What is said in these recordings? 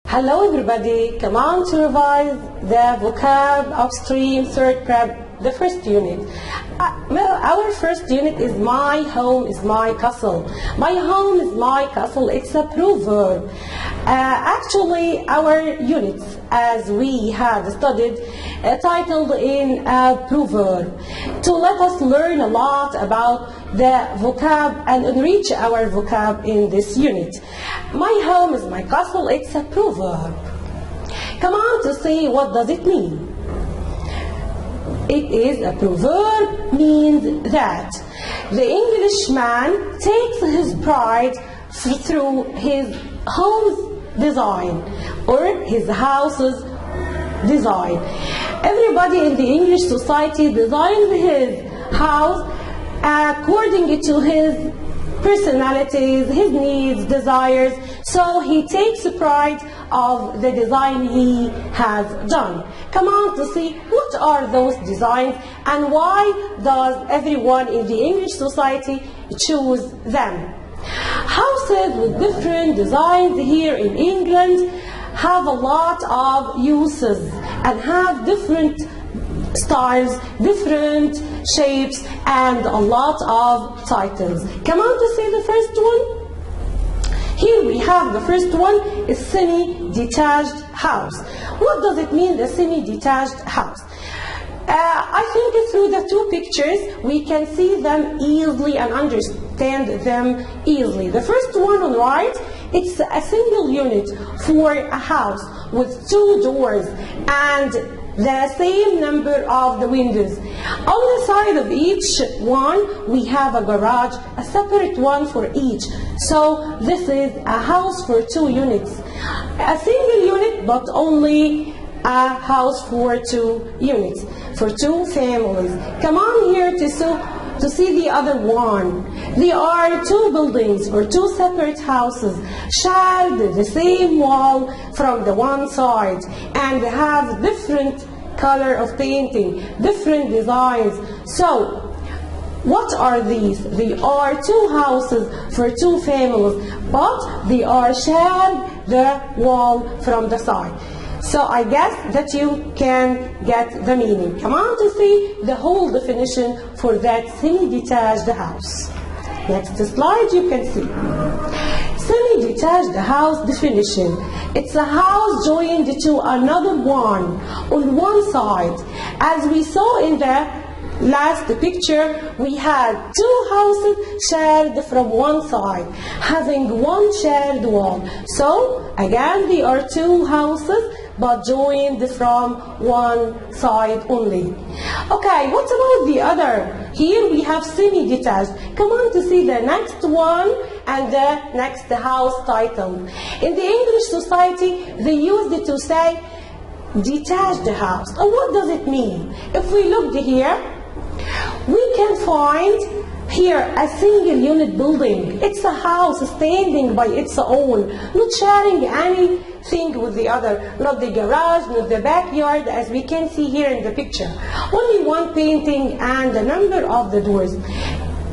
Hello everybody, come on to revise the vocab upstream third prep, the first unit. Our first unit is my home is my castle. My home is my castle, it's a proverb. Actually, our units, as we had studied, titled in a proverb to let us learn a lot about the vocab and enrich our vocab in this unit. My home is my castle, it's a proverb. Come on to see what does it mean. It is a proverb means that the Englishman takes his pride through his home's design or his house's design. Everybody in the English society designed his house according to his personalities, his needs, desires, so he takes pride of the design he has done. Come on to see what are those designs and why does everyone in the English society choose them. Houses with different designs here in England have a lot of uses and have different styles, different shapes, and a lot of titles. Come on to see the first one. Here we have the first one is semi-detached house. What does it mean, the semi-detached house? I think through the two pictures we can see them easily and understand them easily. The first one on the right, it's a single unit for a house with two doors and the same number of the windows. On the side of each one, we have a garage, a separate one for each. So this is a house for two units. A single unit, but only a house for two units, for two families. Come on here to see the other one. There are two buildings or two separate houses, share the same wall from the one side and have different color of painting, different designs. So what are these? They are two houses for two families, but they are shared the wall from the side. So I guess that you can get the meaning. Come on to see the whole definition for that semi-detached house. Next slide you can see. Semi-detached house definition. It's a house joined to another one on one side. As we saw in the last picture, we had two houses shared from one side, having one shared wall. So again, they are two houses but joined from one side only. Okay, what about the other? Here we have semi-detached. Come on to see the next one and the next house title. In the English society, they used it to say detached house. And what does it mean? If we look here, we can find here a single unit building. It's a house standing by its own, not sharing anything with the other, not the garage, not the backyard, as we can see here in the picture. Only one painting and the number of the doors.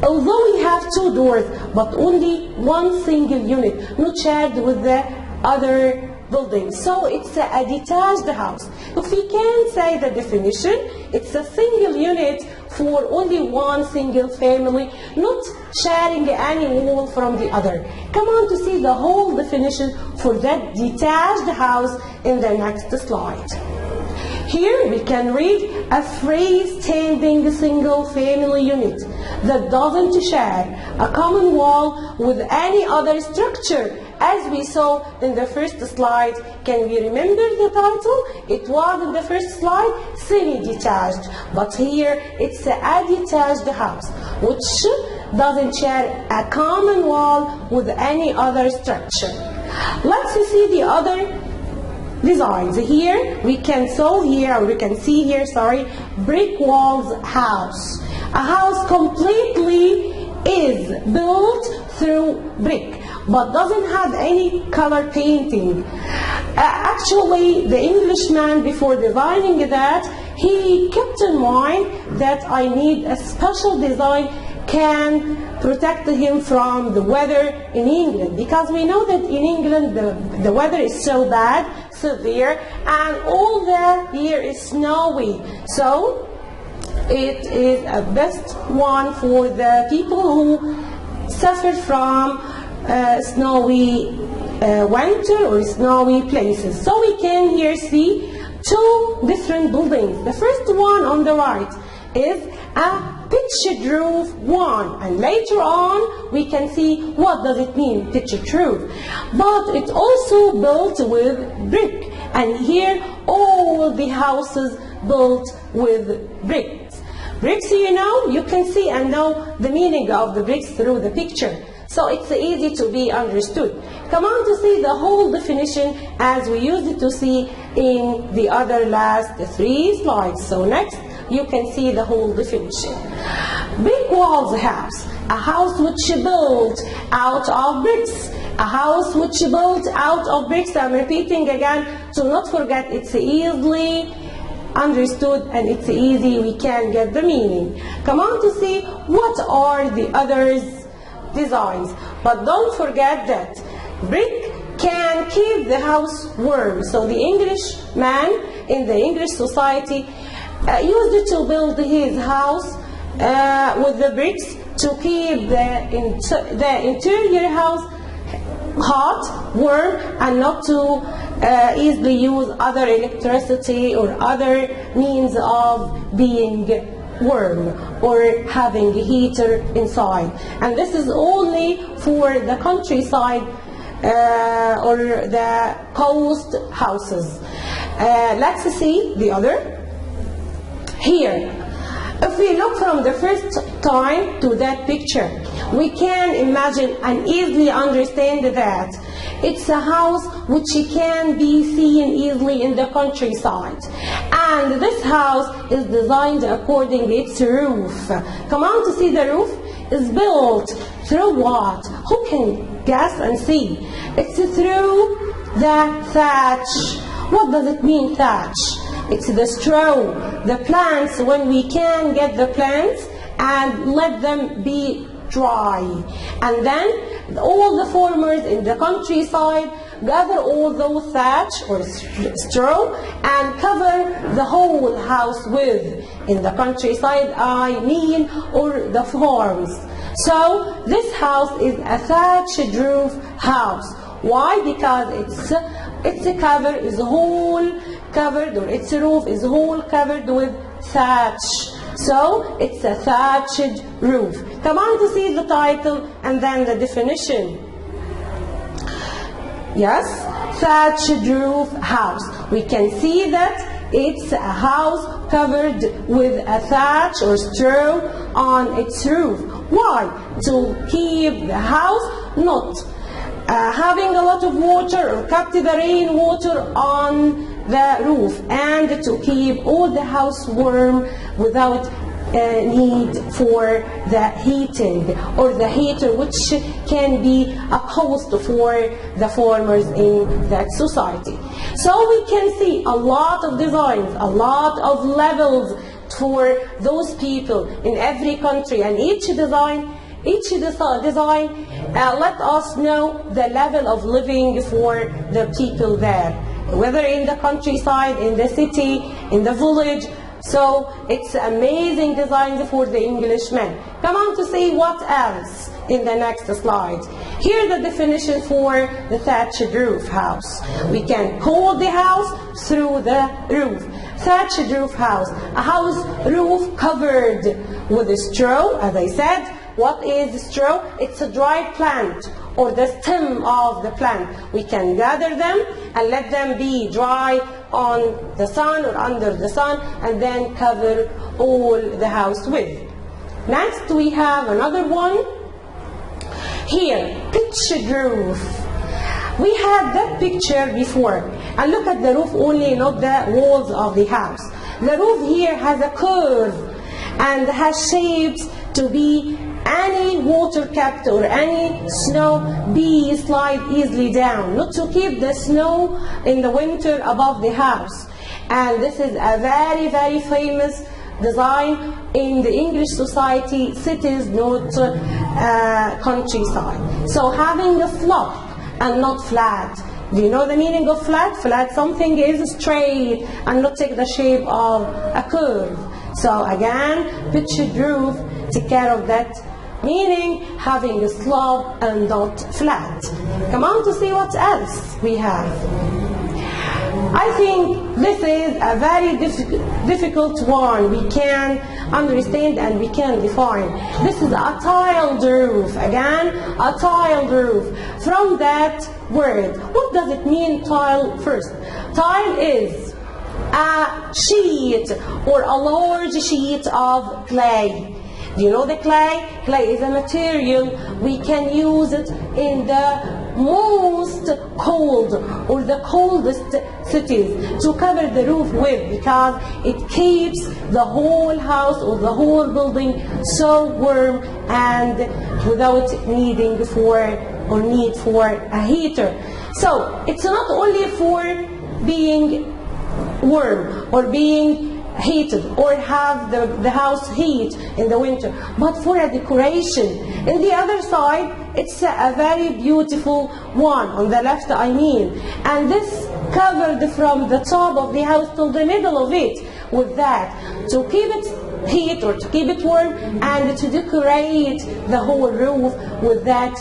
Although we have two doors, but only one single unit, not shared with the other building. So it's a detached house. If we can say the definition, it's a single unit for only one single family, not sharing any wall from the other. Come on to see the whole definition for that detached house in the next slide. Here we can read a freestanding single family unit that doesn't share a common wall with any other structure. As we saw in the first slide, can we remember the title? It was in the first slide, semi-detached. But here it's a detached house, which doesn't share a common wall with any other structure. Let's see the other designs. Here we can see here, brick walls house. A house completely is built through brick, but doesn't have any color painting. Actually, the Englishman, before designing that, he kept in mind that I need a special design can protect him from the weather in England, because we know that in England the weather is so bad, severe, and all the year is snowy. So it is a best one for the people who suffer from snowy winter or snowy places. So we can here see two different buildings. The first one on the right is a pitched roof one, and later on we can see what does it mean, pitched roof. But it's also built with brick, and here all the houses built with bricks. Bricks, you can see and know the meaning of the bricks through the picture. So it's easy to be understood. Come on to see the whole definition as we used to see in the other last 3 slides. So next, you can see the whole definition. Brick walls house, a house which is built out of bricks. A house which is built out of bricks. I'm repeating again to not forget, it's easily understood and it's easy, we can get the meaning. Come on to see what are the others designs. But don't forget that brick can keep the house warm. So the English man in the English society used to build his house with the bricks to keep the interior house hot, warm, and not to easily use other electricity or other means of being warm or having a heater inside. And this is only for the countryside or the coast houses. Let's see the other. Here, if we look from the first time to that picture, we can imagine and easily understand that it's a house which can be seen easily in the countryside. And this house is designed according to its roof. Come on to see the roof is built through what? Who can guess and see? It's through the thatch. What does it mean, thatch? It's the straw, the plants, when we can get the plants and let them be dry. And then all the farmers in the countryside gather all those thatch or straw and cover the whole house with. In the countryside, I mean, or the farms. So this house is a thatched roof house. Why? Because its cover is whole covered, or its roof is whole covered with thatch. So it's a thatched roof. Come on to see the title and then the definition. Yes, thatched roof house. We can see that it's a house covered with a thatch or straw on its roof. Why? To keep the house not having a lot of water or kept the rainwater on the roof, and to keep all the house warm without need for the heating or the heater, which can be a cost for the farmers in that society. So we can see a lot of designs, a lot of levels for those people in every country, and each design let us know the level of living for the people there, whether in the countryside, in the city, in the village. So it's amazing design for the Englishmen. Come on to see what else in the next slide. Here the definition for the thatched roof house. We can call the house through the roof. Thatched roof house, a house roof covered with straw, as I said. What is straw? It's a dry plant or the stem of the plant. We can gather them and let them be dry on the sun or under the sun, and then cover all the house with. Next we have another one. Here, pitched roof. We had that picture before, and look at the roof only, not the walls of the house. The roof here has a curve and has shapes to be any water kept or any snow be slide easily down, not to keep the snow in the winter above the house. And this is a very, very famous design in the English society, cities, not countryside. So having a slope and not flat. Do you know the meaning of flat? Flat, something is straight and not take the shape of a curve. So again, pitched roof, take care of that meaning, having a slope and not flat. Come on to see what else we have. I think this is a very difficult one. We can understand and we can define. This is a tiled roof. Again, a tiled roof. From that word, what does it mean, tile, first? Tile is a sheet or a large sheet of clay. Do you know the clay? Clay is a material we can use it in the most cold or the coldest cities to cover the roof with, because it keeps the whole house or the whole building so warm and without needing for or need for a heater. So it's not only for being warm or being heated or have the house heat in the winter, but for a decoration. In the other side, it's a very beautiful one, on the left I mean, and this covered from the top of the house to the middle of it with that, to keep it heat or to keep it warm and to decorate the whole roof with that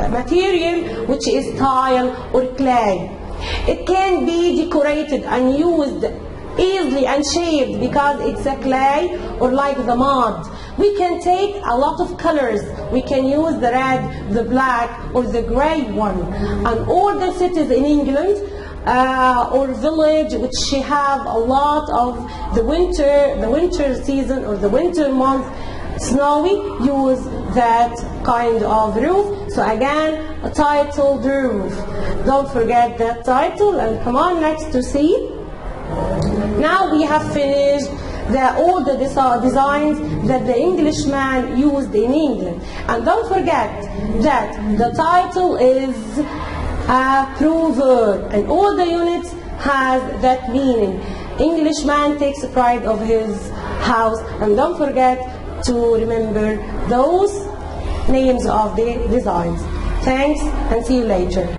material, which is tile or clay. It can be decorated and used easily and shaped because it's a clay or like the mud. We can take a lot of colors. We can use the red, the black, or the gray one. And all the cities in England or village which have a lot of the winter season or the winter month snowy, use that kind of roof. So again, a tiled roof. Don't forget that title, and come on next to see. Now we have finished all the designs that the Englishman used in England. And don't forget that the title is a proverb, and all the units has that meaning. Englishman takes pride of his house, and don't forget to remember those names of the designs. Thanks, and see you later.